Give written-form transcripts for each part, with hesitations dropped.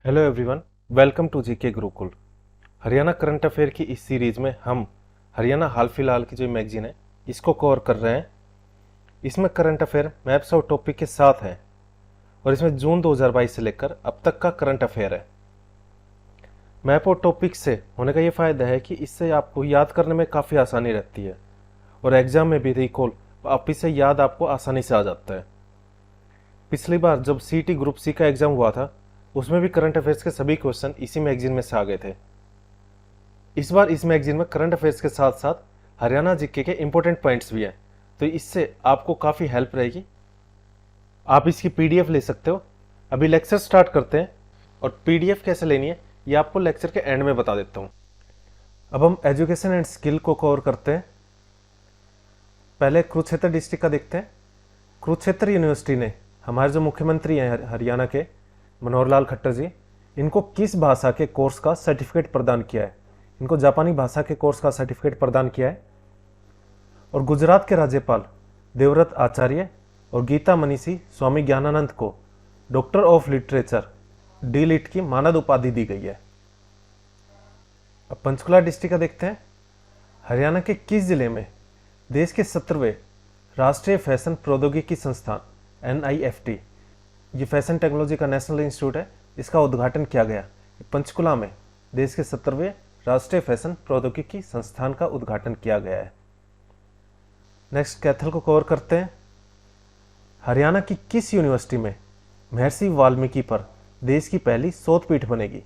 Hello everyone, welcome to GK Gurukul. Haryana current affair की इस series में हम हरियाणा हाल फिलहाल की जो मैगजीन है इसको कवर कर रहे हैं। इसमें करंट अफेयर मैप्स और टॉपिक के साथ है और इसमें जून 2022 से लेकर अब तक का करंट अफेयर है। मैप और टॉपिक से होने का ये फ़ायदा है कि इससे आपको याद करने में काफ़ी आसानी रहती है और एग्जाम में भी रिकॉल वापिस से याद आपको आसानी से आ जाता है। पिछली बार जब सीटी ग्रुप सी का एग्जाम हुआ था उसमें भी करंट अफेयर्स के सभी क्वेश्चन इसी मैगजीन में से आ गए थे। इस बार इस मैगजीन में करंट अफेयर्स के साथ साथ हरियाणा जीके के इंपॉर्टेंट पॉइंट्स भी हैं, तो इससे आपको काफ़ी हेल्प रहेगी। आप इसकी पीडीएफ ले सकते हो। अभी लेक्चर स्टार्ट करते हैं और पीडीएफ कैसे लेनी है ये आपको लेक्चर के एंड में बता देता हूँ। अब हम एजुकेशन एंड स्किल को कवर करते हैं। पहले कुरुक्षेत्र डिस्ट्रिक्ट का देखते हैं। कुरुक्षेत्र यूनिवर्सिटी ने हमारे जो मुख्यमंत्री हैं हरियाणा के मनोहर लाल खट्टर जी, इनको किस भाषा के कोर्स का सर्टिफिकेट प्रदान किया है? इनको जापानी भाषा के कोर्स का सर्टिफिकेट प्रदान किया है। और गुजरात के राज्यपाल देवव्रत आचार्य और गीता मनीषी स्वामी ज्ञानानंद को डॉक्टर ऑफ लिटरेचर डी.लिट की मानद उपाधि दी गई है। अब पंचकुला डिस्ट्रिक्ट का देखते हैं। हरियाणा के किस जिले में देश के 17वें राष्ट्रीय फैशन प्रौद्योगिकी संस्थान NIFT, ये फैशन टेक्नोलॉजी का नेशनल इंस्टीट्यूट है, इसका उद्घाटन किया गया? पंचकुला में देश के 17वें राष्ट्रीय फैशन प्रौद्योगिकी संस्थान का उद्घाटन किया गया है। नेक्स्ट कैथल को कवर करते हैं। हरियाणा की किस यूनिवर्सिटी में महर्षि वाल्मीकि पर देश की पहली शोध पीठ बनेगी?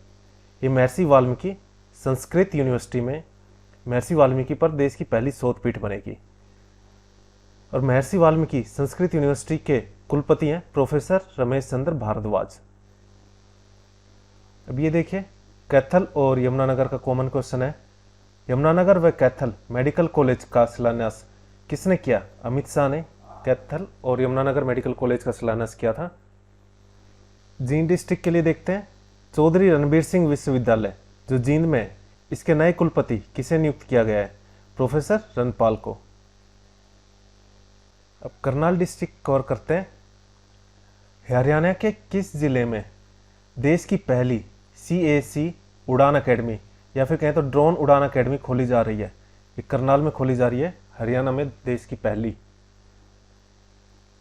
ये महर्षि वाल्मीकि संस्कृत यूनिवर्सिटी में महर्षि वाल्मीकि पर देश की पहली शोध पीठ बनेगी। और महर्षि वाल्मीकि संस्कृत यूनिवर्सिटी के कुलपति हैं प्रोफेसर रमेश चंद्र भारद्वाज। अब ये देखिए, कैथल और यमुनानगर का कॉमन क्वेश्चन है। यमुनानगर व कैथल मेडिकल कॉलेज का शिलान्यास किसने किया? अमित शाह ने कैथल और यमुनानगर मेडिकल कॉलेज का शिलान्यास किया था। जींद डिस्ट्रिक्ट के लिए देखते हैं। चौधरी रणबीर सिंह विश्वविद्यालय जो जींद में, इसके नए कुलपति किसे नियुक्त किया गया है? प्रोफेसर रणपाल को। अब करनाल डिस्ट्रिक्ट कवर करते हैं। हरियाणा के किस जिले में देश की पहली CAC उड़ान अकेडमी या फिर कहें तो ड्रोन उड़ान अकेडमी खोली जा रही है? ये करनाल में खोली जा रही है, हरियाणा में देश की पहली।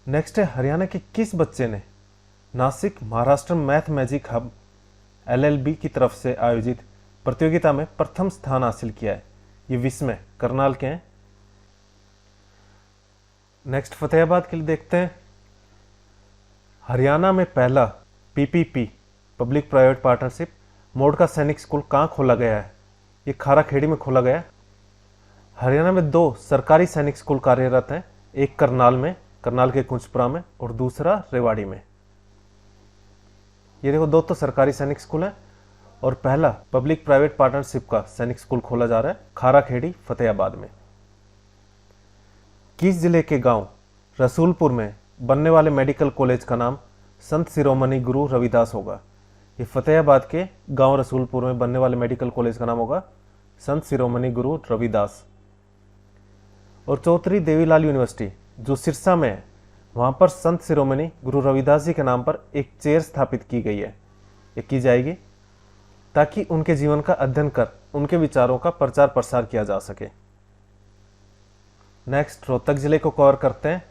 नेक्स्ट है, हरियाणा के किस बच्चे ने Nashik Maharashtra math magic hub LLB की तरफ से आयोजित प्रतियोगिता में प्रथम स्थान हासिल किया है? ये विस्मय करनाल के हैं। नेक्स्ट फतेहाबाद के लिए देखते हैं। हरियाणा में पहला PPP public private partnership mode का सैनिक स्कूल कहाँ खोला गया है? ये खाराखेड़ी में खोला गया है। हरियाणा में 2 सरकारी सैनिक स्कूल कार्यरत हैं, एक करनाल में, करनाल के कुंजपुरा में, और दूसरा रेवाड़ी में। ये देखो, 2 तो सरकारी सैनिक स्कूल हैं और पहला पब्लिक प्राइवेट पार्टनरशिप का सैनिक स्कूल खोला जा रहा है खाराखेड़ी फतेहाबाद में। किस जिले के गांव रसूलपुर में बनने वाले मेडिकल कॉलेज का नाम संत शिरोमणि गुरु रविदास होगा? ये फतेहाबाद के गांव रसूलपुर में बनने वाले मेडिकल कॉलेज का नाम होगा संत शिरोमणि गुरु रविदास। और चौधरी देवीलाल यूनिवर्सिटी जो सिरसा में है, वहां पर संत शिरोमणि गुरु रविदास जी के नाम पर एक चेयर स्थापित की गई है, ये की जाएगी ताकि उनके जीवन का अध्ययन कर उनके विचारों का प्रचार प्रसार किया जा सके। नेक्स्ट रोहतक जिले को कवर करते हैं।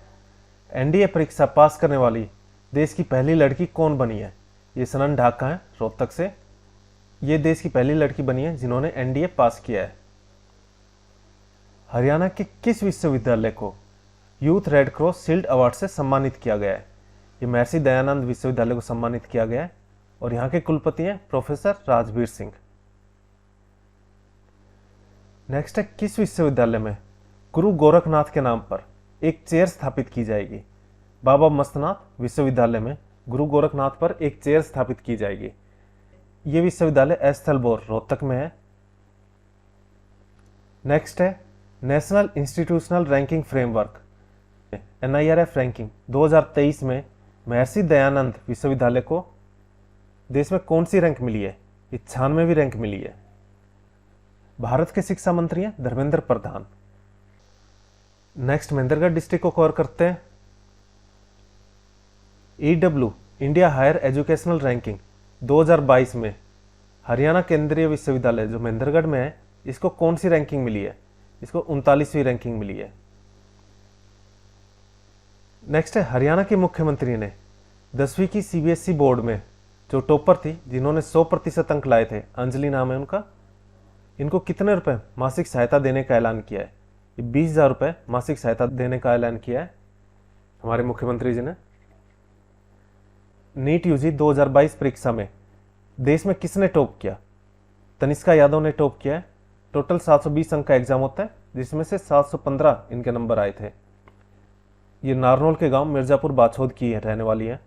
NDA परीक्षा पास करने वाली देश की पहली लड़की कौन बनी है? ये सनन ढाका है रोहतक से। ये देश की पहली लड़की बनी है जिन्होंने NDA पास किया है। हरियाणा के किस विश्वविद्यालय को youth red cross shield award से सम्मानित किया गया है? ये महर्षि दयानंद विश्वविद्यालय को सम्मानित किया गया है और यहाँ के कुलपति हैं प्रोफेसर राजवीर सिंह। नेक्स्ट है, किस विश्वविद्यालय में गुरु गोरखनाथ के नाम पर एक चेयर स्थापित की जाएगी? बाबा मस्तनाथ विश्वविद्यालय में गुरु गोरखनाथ पर एक चेयर स्थापित की जाएगी। यह विश्वविद्यालय स्थलबोर रोहतक में है। नेक्स्ट है, national institutional ranking framework NIRF ranking 2023 में महर्षि दयानंद विश्वविद्यालय को देश में कौन सी रैंक मिली है? 96वीं रैंक मिली है। भारत के शिक्षा मंत्री हैं धर्मेंद्र प्रधान। नेक्स्ट महेंद्रगढ़ डिस्ट्रिक्ट को कवर करते हैं। EW India higher educational ranking 2022 में हरियाणा केंद्रीय विश्वविद्यालय जो महेंद्रगढ़ में है, इसको कौन सी रैंकिंग मिली है? इसको 39वीं रैंकिंग मिली है। नेक्स्ट है, हरियाणा के मुख्यमंत्री ने 10वीं की सीबीएसई बोर्ड में जो टॉपर थी, जिन्होंने 100% अंक लाए थे, अंजलि नाम है उनका, इनको कितने रुपए मासिक सहायता देने का ऐलान किया है? 20,000 रुपये मासिक सहायता देने का ऐलान किया है हमारे मुख्यमंत्री जी ने। नीट यूजी 2022 परीक्षा में देश में किसने टॉप किया? तनिष्का यादव ने टॉप किया है। टोटल 720 अंक का एग्जाम होता है, जिसमें से 715 इनके नंबर आए थे। ये नारनौल के गांव मिर्जापुर बाछौद की रहने वाली है।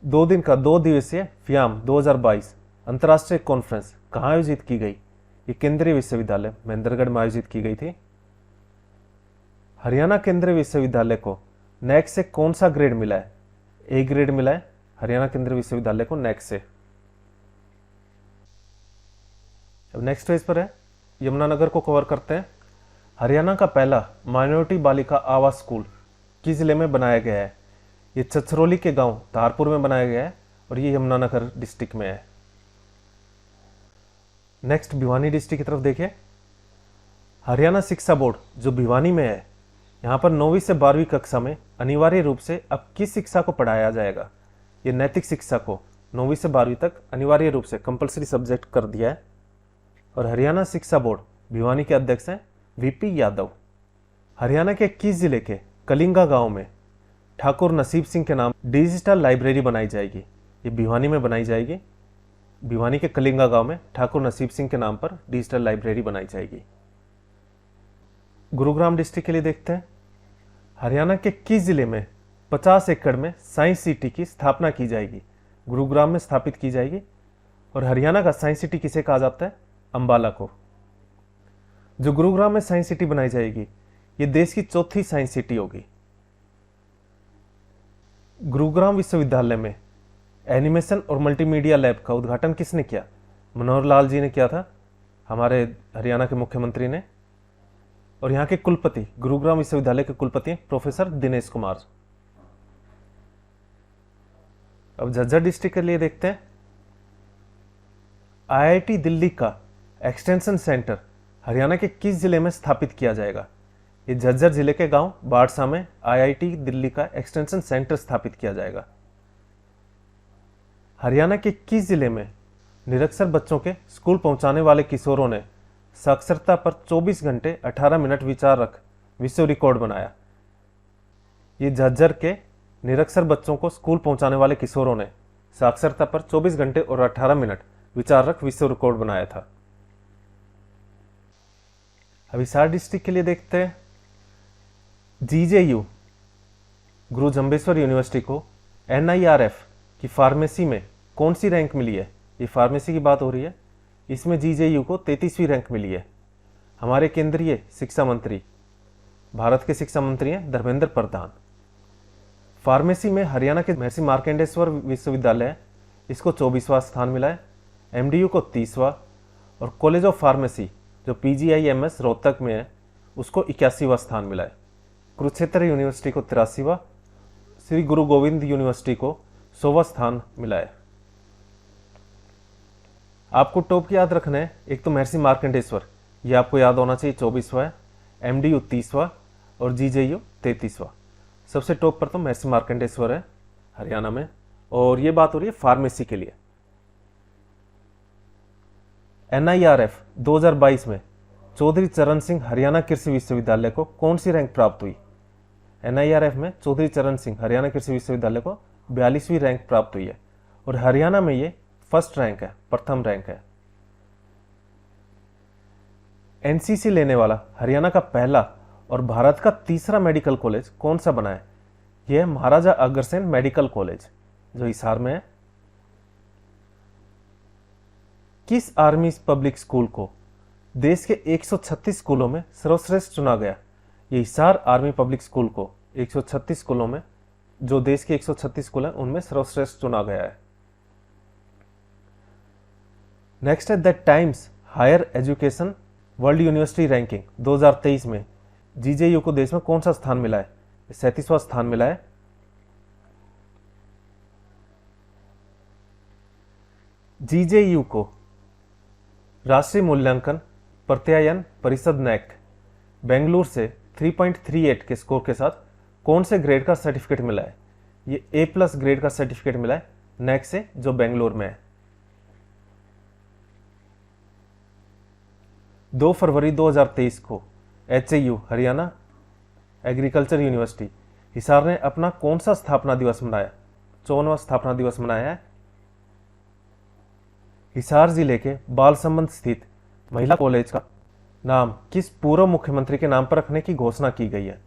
2 दिवसीय FIAM 2022 अंतर्राष्ट्रीय कॉन्फ्रेंस कहाँ आयोजित की गई? ये केंद्रीय विश्वविद्यालय महेंद्रगढ़ में आयोजित की गई थी। हरियाणा केंद्रीय विश्वविद्यालय को NAC से कौन सा ग्रेड मिला है? A ग्रेड मिला है हरियाणा केंद्रीय विश्वविद्यालय को NAC से। अब नेक्स्ट पेज पर है, यमुनानगर को कवर करते हैं। हरियाणा का पहला माइनॉरिटी बालिका आवास स्कूल किस जिले में बनाया गया है? ये छछरौली के गांव धारपुर में बनाया गया है और ये यमुनानगर डिस्ट्रिक्ट में है। नेक्स्ट भिवानी डिस्ट्रिक्ट की तरफ देखिए। हरियाणा शिक्षा बोर्ड जो भिवानी में है, यहाँ पर 9वीं से 12वीं कक्षा में अनिवार्य रूप से अब किस शिक्षा को पढ़ाया जाएगा? ये नैतिक शिक्षा को 9वीं से 12वीं तक अनिवार्य रूप से कंपलसरी सब्जेक्ट कर दिया है। और हरियाणा शिक्षा बोर्ड भिवानी के अध्यक्ष हैं VP यादव। हरियाणा के किस जिले के कलिंगा गांव में ठाकुर नसीब सिंह के नाम डिजिटल लाइब्रेरी बनाई जाएगी? ये भिवानी में बनाई जाएगी। भिवानी के कलिंगा गांव में ठाकुर नसीब सिंह के नाम पर डिजिटल लाइब्रेरी बनाई जाएगी। गुरुग्राम डिस्ट्रिक्ट के लिए देखते हैं। हरियाणा के किस जिले में 50 एकड़ में साइंस सिटी की स्थापना की जाएगी? गुरुग्राम में स्थापित की जाएगी। और हरियाणा का साइंस सिटी किसे कहा जाता है? अंबाला को। जो गुरुग्राम में साइंस सिटी बनाई जाएगी, ये देश की चौथी साइंस सिटी होगी। गुरुग्राम विश्वविद्यालय में एनिमेशन और मल्टीमीडिया लैब का उद्घाटन किसने किया? मनोहर लाल जी ने किया था, हमारे हरियाणा के मुख्यमंत्री ने। और यहाँ के कुलपति, गुरुग्राम विश्वविद्यालय के कुलपति प्रोफेसर दिनेश कुमार। अब झज्जर डिस्ट्रिक्ट के लिए देखते हैं। IIT दिल्ली का एक्सटेंशन सेंटर हरियाणा के किस जिले में स्थापित किया जाएगा? ये झज्जर जिले के गांव बाड़सा में IIT दिल्ली का एक्सटेंशन सेंटर स्थापित किया जाएगा। हरियाणा के किस जिले में निरक्षर बच्चों के स्कूल पहुंचाने वाले किशोरों ने साक्षरता पर 24 घंटे 18 मिनट विचार रख विश्व रिकॉर्ड बनाया? ये झज्जर के निरक्षर बच्चों को स्कूल पहुंचाने वाले किशोरों ने साक्षरता पर 24 घंटे और 18 मिनट विचार रख विश्व रिकॉर्ड बनाया था। अब हिसार डिस्ट्रिक्ट के लिए देखते हैं। GJU गुरु जम्बेश्वर यूनिवर्सिटी को NIRF की फार्मेसी में कौन सी रैंक मिली है? ये फार्मेसी की बात हो रही है। इसमें GJU को 33वीं रैंक मिली है। हमारे केंद्रीय शिक्षा मंत्री, भारत के शिक्षा मंत्री हैं धर्मेंद्र प्रधान। फार्मेसी में हरियाणा के महर्षि मार्कंडेश्वर विश्वविद्यालय है, इसको 24वां स्थान मिला है। MDU को 30वां और कॉलेज ऑफ फार्मेसी जो PGIMS रोहतक में है, उसको 81वां स्थान मिला है। कुरुक्षेत्र यूनिवर्सिटी को 83वां, श्री गुरु गोविंद यूनिवर्सिटी को 100वां स्थान मिला है। आपको टॉप याद रखना है, एक तो महर्षि मार्कंडेश्वर, ये आपको याद होना चाहिए, 24वां है। MDU 30वां और GJU 33वां। सबसे टॉप पर तो महर्षि मार्कंडेश्वर है हरियाणा में। और ये बात हो रही है फार्मेसी के लिए। NIRF 2022 में चौधरी चरण सिंह हरियाणा कृषि विश्वविद्यालय को कौन सी रैंक प्राप्त हुई? NIRF में चौधरी चरण सिंह हरियाणा कृषि विश्वविद्यालय को 42वीं रैंक प्राप्त हुई है और हरियाणा में ये फर्स्ट रैंक है, प्रथम रैंक है। NCC लेने वाला हरियाणा का पहला और भारत का तीसरा मेडिकल कॉलेज कौन सा बना है? यह है महाराजा अग्रसेन मेडिकल कॉलेज जो हिसार में है। किस आर्मी पब्लिक स्कूल को देश के 136 स्कूलों में सर्वश्रेष्ठ चुना गया? ये हिसार आर्मी पब्लिक स्कूल को 136 स्कूलों में, जो देश के 136 स्कूल हैं उनमें सर्वश्रेष्ठ चुना गया है। नेक्स्ट है the Times Higher Education World University Ranking 2023 में GJU को देश में कौन सा स्थान मिला है? 37वां स्थान मिला है। जीजेयू को राष्ट्रीय मूल्यांकन प्रत्यायन परिषद नैक बेंगलुरु से 3.38 के स्कोर के साथ कौन से ग्रेड का सर्टिफिकेट मिला है? ये A+ ग्रेड का सर्टिफिकेट मिला है नैक से, जो बेंगलुरु में है। 2 फरवरी 2023 को HAU Haryana agriculture university Hisar ने अपना कौन सा स्थापना दिवस मनाया? 54वां स्थापना दिवस मनाया है। हिसार जिले के बालसमंद स्थित महिला कॉलेज का नाम किस पूर्व मुख्यमंत्री के नाम पर रखने की घोषणा की गई है?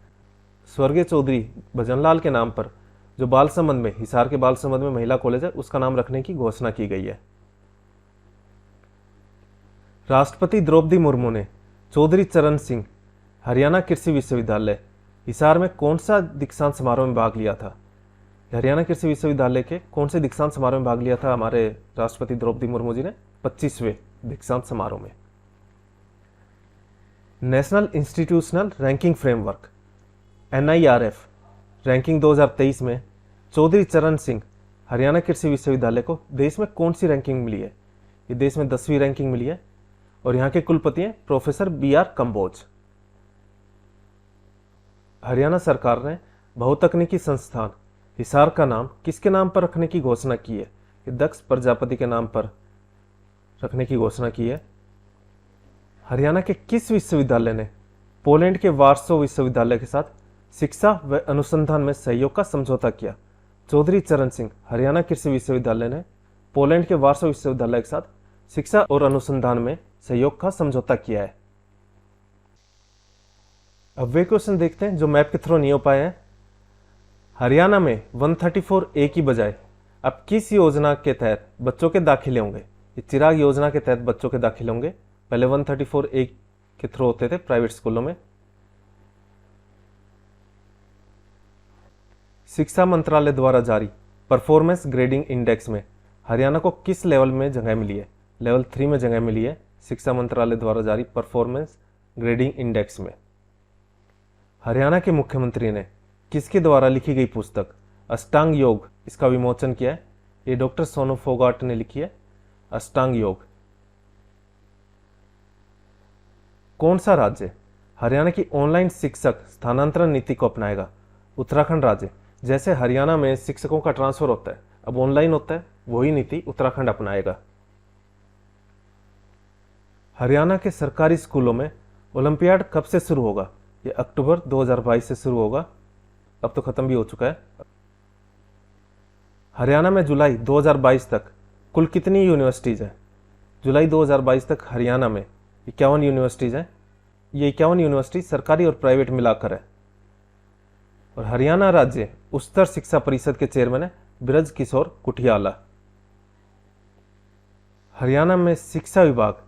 स्वर्गीय चौधरी भजनलाल के नाम पर जो बालसमंद में, हिसार के बालसमंद में महिला कॉलेज है, उसका नाम रखने की घोषणा की गई है। राष्ट्रपति द्रौपदी मुर्मू ने चौधरी चरण सिंह हरियाणा कृषि विश्वविद्यालय हिसार में कौन सा दीक्षांत समारोह में भाग लिया था? हरियाणा कृषि विश्वविद्यालय के कौन से दीक्षांत समारोह में भाग लिया था हमारे राष्ट्रपति द्रौपदी मुर्मू जी ने? 25वें दीक्षांत समारोह में। National institutional ranking framework NIRF ranking 2023 में चौधरी चरण सिंह हरियाणा कृषि विश्वविद्यालय को देश में कौन सी रैंकिंग मिली है? ये देश में 10वीं रैंकिंग मिली है और यहाँ के कुलपति हैं प्रोफेसर BR कंबोज। हरियाणा सरकार ने बहुतकनीकी संस्थान हिसार का नाम किसके नाम पर रखने की घोषणा की है? ये दक्ष प्रजापति के नाम पर रखने की घोषणा की है। हरियाणा के किस विश्वविद्यालय ने पोलैंड के वार्सो विश्वविद्यालय के साथ शिक्षा व अनुसंधान में सहयोग का समझौता किया? चौधरी चरण सिंह हरियाणा कृषि विश्वविद्यालय ने पोलैंड के वार्सो विश्वविद्यालय के साथ शिक्षा और अनुसंधान में सहयोग का समझौता किया है। अब वे क्वेश्चन देखते हैं जो मैप के थ्रू नहीं हो पाए हैं। हरियाणा में 134A की बजाय अब किस योजना के तहत बच्चों के दाखिले होंगे? ये चिराग योजना के तहत बच्चों के दाखिले होंगे। पहले 134A के थ्रू होते थे प्राइवेट स्कूलों में। शिक्षा मंत्रालय द्वारा जारी परफॉर्मेंस ग्रेडिंग इंडेक्स में हरियाणा को किस लेवल में जगह मिली है? लेवल 3 में जगह मिली है शिक्षा मंत्रालय द्वारा जारी परफॉर्मेंस ग्रेडिंग इंडेक्स में। हरियाणा के मुख्यमंत्री ने किसके द्वारा लिखी गई पुस्तक अष्टांग योग इसका विमोचन किया है? ये डॉक्टर सोनू फोगाट ने लिखी है अष्टांग योग। कौन सा राज्य हरियाणा की ऑनलाइन शिक्षक स्थानांतरण नीति को अपनाएगा? उत्तराखंड राज्य। जैसे हरियाणा में शिक्षकों का ट्रांसफर होता है, अब ऑनलाइन होता है, वही नीति उत्तराखंड अपनाएगा। हरियाणा के सरकारी स्कूलों में ओलंपियाड कब से शुरू होगा? ये अक्टूबर 2022 से शुरू होगा, अब तो खत्म भी हो चुका है। हरियाणा में जुलाई 2022 तक कुल कितनी यूनिवर्सिटीज हैं? जुलाई 2022 तक हरियाणा में 51 यूनिवर्सिटीज हैं। ये 51 यूनिवर्सिटी सरकारी और प्राइवेट मिलाकर है। और हरियाणा राज्य उच्चतर शिक्षा परिषद के चेयरमैन है ब्रज किशोर कुटियाला। हरियाणा में शिक्षा विभाग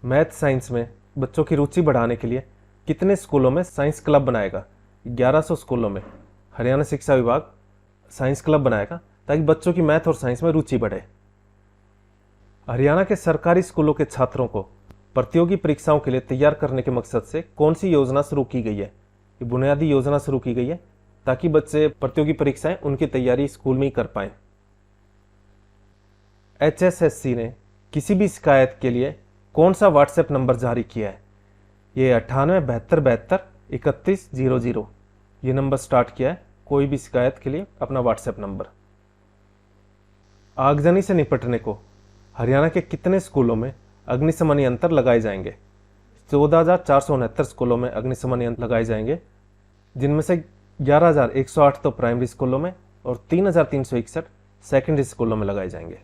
मैथ साइंस में बच्चों की रुचि बढ़ाने के लिए कितने स्कूलों में साइंस क्लब बनाएगा? 1100 स्कूलों में हरियाणा शिक्षा विभाग साइंस क्लब बनाएगा ताकि बच्चों की मैथ और साइंस में रुचि बढ़े। हरियाणा के सरकारी स्कूलों के छात्रों को प्रतियोगी परीक्षाओं के लिए तैयार करने के मकसद से कौन सी योजना शुरू की गई है? ये बुनियादी योजना शुरू की गई है ताकि बच्चे प्रतियोगी परीक्षाएं उनकी तैयारी स्कूल में ही कर पाएं। HSSC ने किसी भी शिकायत के लिए कौन सा व्हाट्सएप नंबर जारी किया है? ये 98 72 72 3100 ये नंबर स्टार्ट किया है कोई भी शिकायत के लिए अपना व्हाट्सएप नंबर। आगजनी से निपटने को हरियाणा के कितने स्कूलों में अग्निशमन यंत्र लगाए जाएंगे? 14,469 स्कूलों में अग्निशमन यंत्र लगाए जाएंगे, जिनमें से 11,108 तो प्राइमरी स्कूलों में और 3,361 सेकेंडरी स्कूलों में लगाए जाएंगे।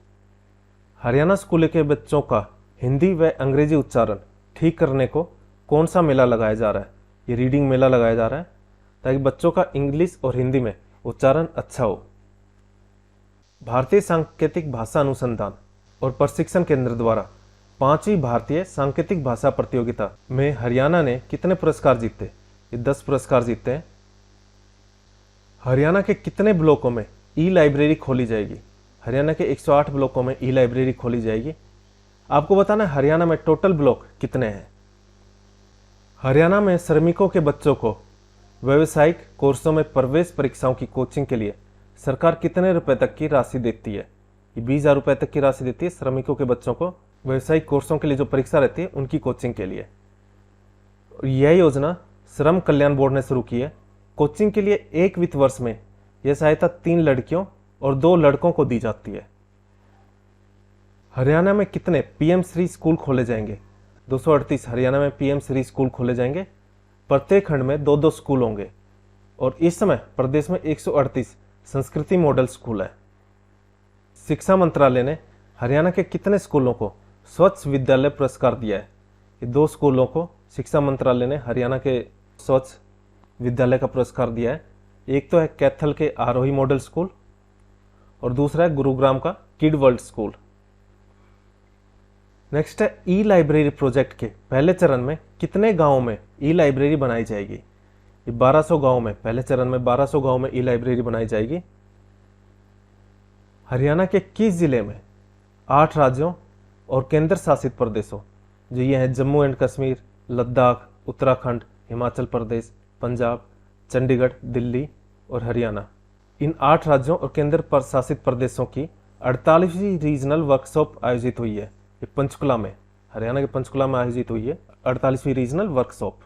हरियाणा स्कूल के बच्चों का हिंदी व अंग्रेजी उच्चारण ठीक करने को कौन सा मेला लगाया जा रहा है? ये रीडिंग मेला लगाया जा रहा है ताकि बच्चों का इंग्लिश और हिंदी में उच्चारण अच्छा हो। भारतीय सांकेतिक भाषा अनुसंधान और प्रशिक्षण केंद्र द्वारा 5वीं भारतीय सांकेतिक भाषा प्रतियोगिता में हरियाणा ने कितने पुरस्कार जीते? ये 10 पुरस्कार जीते हैं। हरियाणा के कितने ब्लॉकों में ई लाइब्रेरी खोली जाएगी? हरियाणा के 108 ब्लॉकों में ई लाइब्रेरी खोली जाएगी। आपको बताना है हरियाणा में टोटल ब्लॉक कितने हैं। हरियाणा में श्रमिकों के बच्चों को व्यावसायिक कोर्सों में प्रवेश परीक्षाओं की कोचिंग के लिए सरकार कितने रुपए तक की राशि देती है? ये 20,000 रुपये तक की राशि देती है श्रमिकों के बच्चों को व्यावसायिक कोर्सों के लिए जो परीक्षा रहती है उनकी कोचिंग के लिए। और यह योजना श्रम कल्याण बोर्ड ने शुरू की है। कोचिंग के लिए एक वित्त वर्ष में यह सहायता 3 लड़कियों और 2 लड़कों को दी जाती है। हरियाणा में कितने पीएम श्री स्कूल खोले जाएंगे? 238 हरियाणा में पीएम श्री स्कूल खोले जाएंगे। प्रत्येक खंड में 2-2 स्कूल होंगे और इस समय प्रदेश में 138 संस्कृति मॉडल स्कूल है। शिक्षा मंत्रालय ने हरियाणा के कितने स्कूलों को स्वच्छ विद्यालय पुरस्कार दिया है? ये 2 स्कूलों को शिक्षा मंत्रालय ने हरियाणा के स्वच्छ विद्यालय का पुरस्कार दिया है। एक तो है कैथल के आरोही मॉडल स्कूल और दूसरा है गुरुग्राम का किड वर्ल्ड स्कूल। नेक्स्ट है ई लाइब्रेरी प्रोजेक्ट के पहले चरण में कितने गांवों में ई लाइब्रेरी बनाई जाएगी? ये 1200 गांवों में, पहले चरण में 1200 गांवों में ई लाइब्रेरी बनाई जाएगी। हरियाणा के किस जिले में 8 राज्यों और केंद्र शासित प्रदेशों, जो ये हैं जम्मू एंड कश्मीर, लद्दाख, उत्तराखंड, हिमाचल प्रदेश, पंजाब, चंडीगढ़, दिल्ली और हरियाणा, इन 8 राज्यों और केंद्र शासित प्रदेशों की 48वीं रीजनल वर्कशॉप आयोजित हुई है। ये पंचकुला में, हरियाणा के पंचकुला में आयोजित हुई है 48वीं रीजनल वर्कशॉप।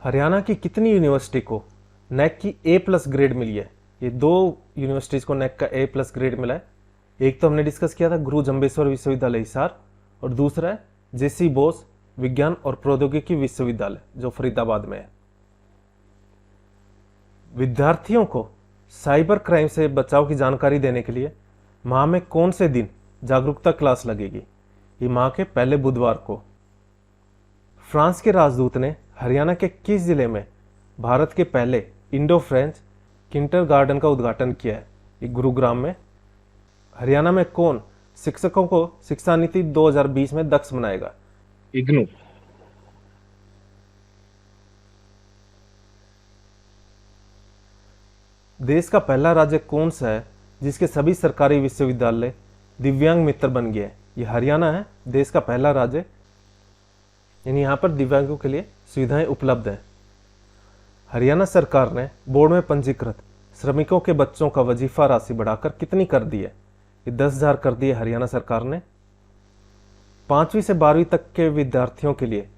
हरियाणा की कितनी यूनिवर्सिटी को नैक की A+ ग्रेड मिली है? ये 2 यूनिवर्सिटीज को नैक का A+ ग्रेड मिला है। एक तो हमने डिस्कस किया था गुरु जम्बेश्वर विश्वविद्यालय हिसार और दूसरा है JC बोस विज्ञान और प्रौद्योगिकी विश्वविद्यालय जो फरीदाबाद में है। विद्यार्थियों को साइबर क्राइम से बचाव की जानकारी देने के लिए माह में कौन से दिन जागरूकता क्लास लगेगी? ये माह के पहले बुधवार को। फ्रांस के राजदूत ने हरियाणा के किस जिले में भारत के पहले इंडो फ्रेंच किंडरगार्टन का उद्घाटन किया है? ये गुरुग्राम में। हरियाणा में कौन शिक्षकों को शिक्षा नीति 2020 में दक्ष बनाएगा? इग्नू। देश का पहला राज्य कौन सा है जिसके सभी सरकारी विश्वविद्यालय दिव्यांग मित्र बन गए? ये हरियाणा है, देश का पहला राज्य, यानी यहाँ पर दिव्यांगों के लिए सुविधाएं उपलब्ध हैं। हरियाणा सरकार ने बोर्ड में पंजीकृत श्रमिकों के बच्चों का वजीफा राशि बढ़ाकर कितनी कर दी है? ये 10,000 कर दी है हरियाणा सरकार ने। 5वीं से 12वीं तक के विद्यार्थियों के लिए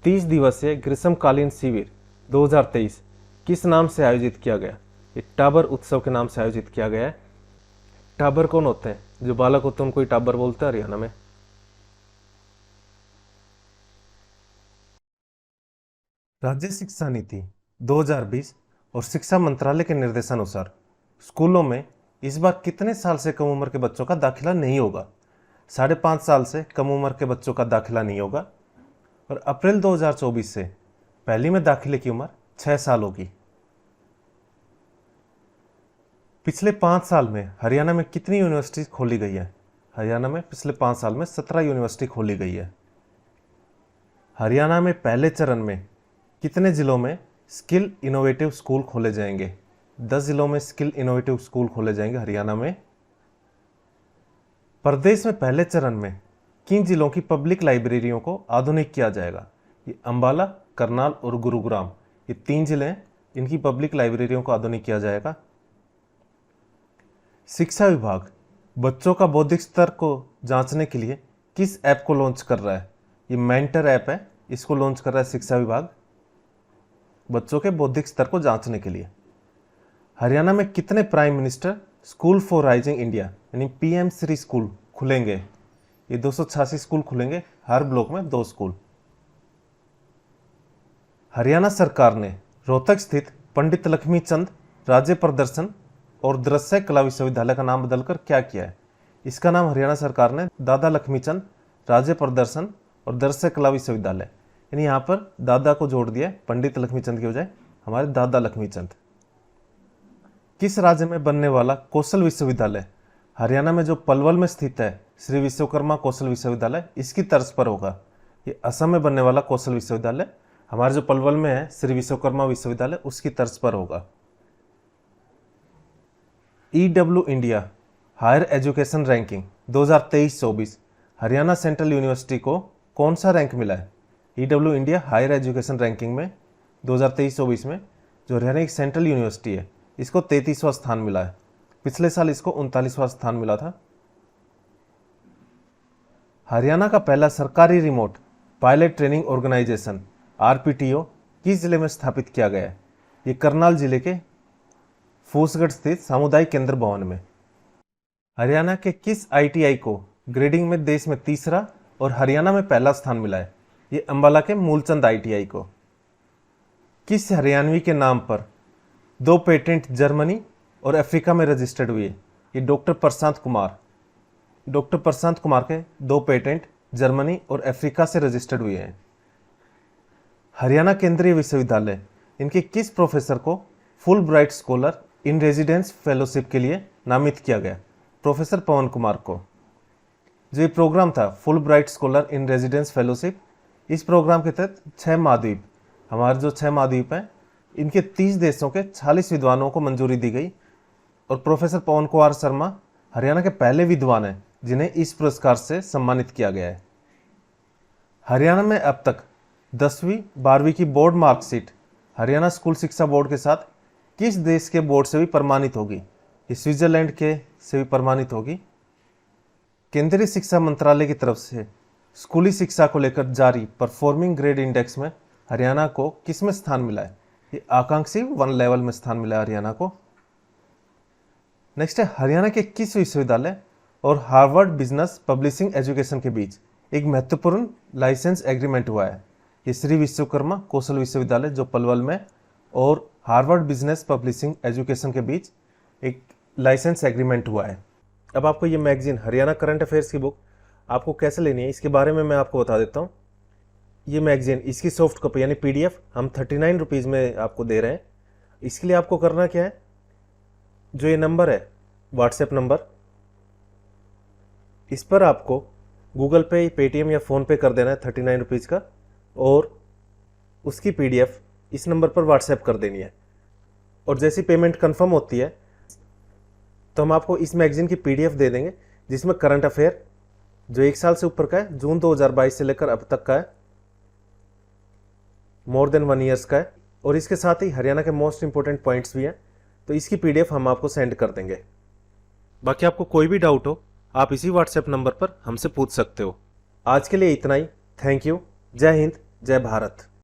30 दिवसीय ग्रीष्मकालीन शिविर 2023 किस नाम से आयोजित किया गया? ये टाबर उत्सव के नाम से आयोजित किया गया है। टाबर कौन होते हैं? जो बालक होते हैं उनको ही टाबर बोलते हैं हरियाणा में। राज्य शिक्षा नीति 2020 और शिक्षा मंत्रालय के निर्देशानुसार स्कूलों में इस बार कितने साल से कम उम्र के बच्चों का दाखिला नहीं होगा? 5.5 साल से कम उम्र के बच्चों का दाखिला नहीं होगा और अप्रैल 2024 से पहली में दाखिले की उम्र 6 साल होगी। पिछले 5 साल में हरियाणा में कितनी यूनिवर्सिटी खोली गई है? हरियाणा में पिछले 5 साल में 17 यूनिवर्सिटी खोली गई है। हरियाणा में पहले चरण में कितने जिलों में स्किल इनोवेटिव स्कूल खोले जाएंगे? 10 जिलों में स्किल इनोवेटिव स्कूल खोले जाएंगे हरियाणा में। प्रदेश में पहले चरण में किन जिलों की पब्लिक लाइब्रेरियों को आधुनिक किया जाएगा? ये अंबाला, करनाल और गुरुग्राम, ये 3 जिले हैं, इनकी पब्लिक लाइब्रेरियों को आधुनिक किया जाएगा। शिक्षा विभाग बच्चों का बौद्धिक स्तर को जांचने के लिए किस ऐप को लॉन्च कर रहा है? ये मेंटर ऐप है, इसको लॉन्च कर रहा है शिक्षा विभाग बच्चों के बौद्धिक स्तर को जांचने के लिए। हरियाणा में कितने prime minister school for rising India यानी पीएम श्री स्कूल खुलेंगे? ये 286 स्कूल खुलेंगे, हर ब्लॉक में 2 स्कूल। हरियाणा सरकार ने रोहतक स्थित पंडित लक्ष्मीचंद राज्य प्रदर्शन और दृश्य कला विश्वविद्यालय का नाम बदलकर क्या किया है? इसका नाम हरियाणा सरकार ने दादा लक्ष्मीचंद राज्य प्रदर्शन और दृश्य कला विश्वविद्यालय, यानी यहाँ पर दादा को जोड़ दिया, पंडित लक्ष्मीचंद की बजाय हमारे दादा लक्ष्मीचंद। किस राज्य में बनने वाला कौशल विश्वविद्यालय हरियाणा में जो पलवल में स्थित है श्री विश्वकर्मा कौशल विश्वविद्यालय, इसकी तर्ज पर होगा? ये असम में बनने वाला कौशल विश्वविद्यालय हमारे जो पलवल में है श्री विश्वकर्मा विश्वविद्यालय, उसकी तर्ज पर होगा। EW India higher education ranking 2023-24 Haryana Central University को कौन सा रैंक मिला है? EW India higher education ranking में 2023-24 में जो हरियाणा की सेंट्रल यूनिवर्सिटी है इसको 33वां स्थान मिला है। पिछले साल इसको 39वां स्थान मिला था। हरियाणा का पहला सरकारी रिमोट पायलट ट्रेनिंग ऑर्गेनाइजेशन आरपीटीओ किस जिले में स्थापित किया गया है? ये करनाल जिले के फूसगढ़ स्थित सामुदायिक केंद्र भवन में। हरियाणा के किस आईटीआई को ग्रेडिंग में देश में तीसरा और हरियाणा में पहला स्थान मिला है? ये अंबाला के मूलचंद आईटीआई को। किस हरियाणवी के नाम पर 2 पेटेंट जर्मनी और अफ्रीका में रजिस्टर्ड हुए? ये डॉक्टर प्रशांत कुमार। डॉक्टर प्रशांत कुमार के 2 पेटेंट जर्मनी और अफ्रीका से रजिस्टर्ड हुए हैं। हरियाणा केंद्रीय विश्वविद्यालय इनके किस प्रोफेसर को फुल ब्राइट स्कॉलर इन रेजिडेंस फेलोशिप के लिए नामित किया गया? प्रोफेसर पवन कुमार को। जो ये प्रोग्राम था फुल ब्राइट स्कॉलर इन रेजिडेंस फेलोशिप, इस प्रोग्राम के तहत 6 महाद्वीप, हमारे जो 6 महाद्वीप हैं, इनके 30 देशों के 40 विद्वानों को मंजूरी दी गई और प्रोफेसर पवन कुमार शर्मा हरियाणा के पहले विद्वान हैं जिन्हें इस पुरस्कार से सम्मानित किया गया है। हरियाणा में अब तक 10वीं 12वीं की बोर्ड मार्कशीट हरियाणा स्कूल शिक्षा बोर्ड के साथ किस देश के बोर्ड से भी प्रमाणित होगी? ये स्विट्जरलैंड के से भी प्रमाणित होगी। केंद्रीय शिक्षा मंत्रालय की तरफ से स्कूली शिक्षा को लेकर जारी परफॉर्मिंग ग्रेड इंडेक्स में हरियाणा को किस में स्थान मिला है? ये आकांक्षी 1 लेवल में स्थान मिला है हरियाणा को। नेक्स्ट है, हरियाणा के किस विश्वविद्यालय और हार्वर्ड बिजनेस पब्लिशिंग एजुकेशन के बीच एक महत्वपूर्ण लाइसेंस एग्रीमेंट हुआ है? ये श्री विश्वकर्मा कौशल विश्वविद्यालय जो पलवल में और हार्वर्ड बिजनेस पब्लिशिंग एजुकेशन के बीच एक लाइसेंस एग्रीमेंट हुआ है। अब आपको ये मैगजीन हरियाणा करंट अफेयर्स की बुक आपको कैसे लेनी है इसके बारे में मैं आपको बता देता हूँ। ये मैगजीन, इसकी सॉफ्ट कॉपी यानी पीडीएफ हम 39 रुपीज़ में आपको दे रहे हैं। इसके लिए आपको करना क्या है, जो ये नंबर है व्हाट्सएप नंबर, इस पर आपको गूगल पे, पेटीएम या फ़ोन पे कर देना है 39 रुपीज़ का, और उसकी पीडीएफ इस नंबर पर व्हाट्सएप कर देनी है। और जैसी पेमेंट कंफर्म होती है तो हम आपको इस मैगजीन की पीडीएफ दे देंगे जिसमें करंट अफेयर जो 1 साल से ऊपर का है, जून 2022 से लेकर अब तक का है, मोर देन 1 ईयर्स का है, और इसके साथ ही हरियाणा के मोस्ट इंपॉर्टेंट पॉइंट्स भी हैं। तो इसकी पीडीएफ हम आपको सेंड कर देंगे। बाकी आपको कोई भी डाउट हो आप इसी व्हाट्सएप नंबर पर हमसे पूछ सकते हो। आज के लिए इतना ही। Thank you. जय हिंद, जय भारत।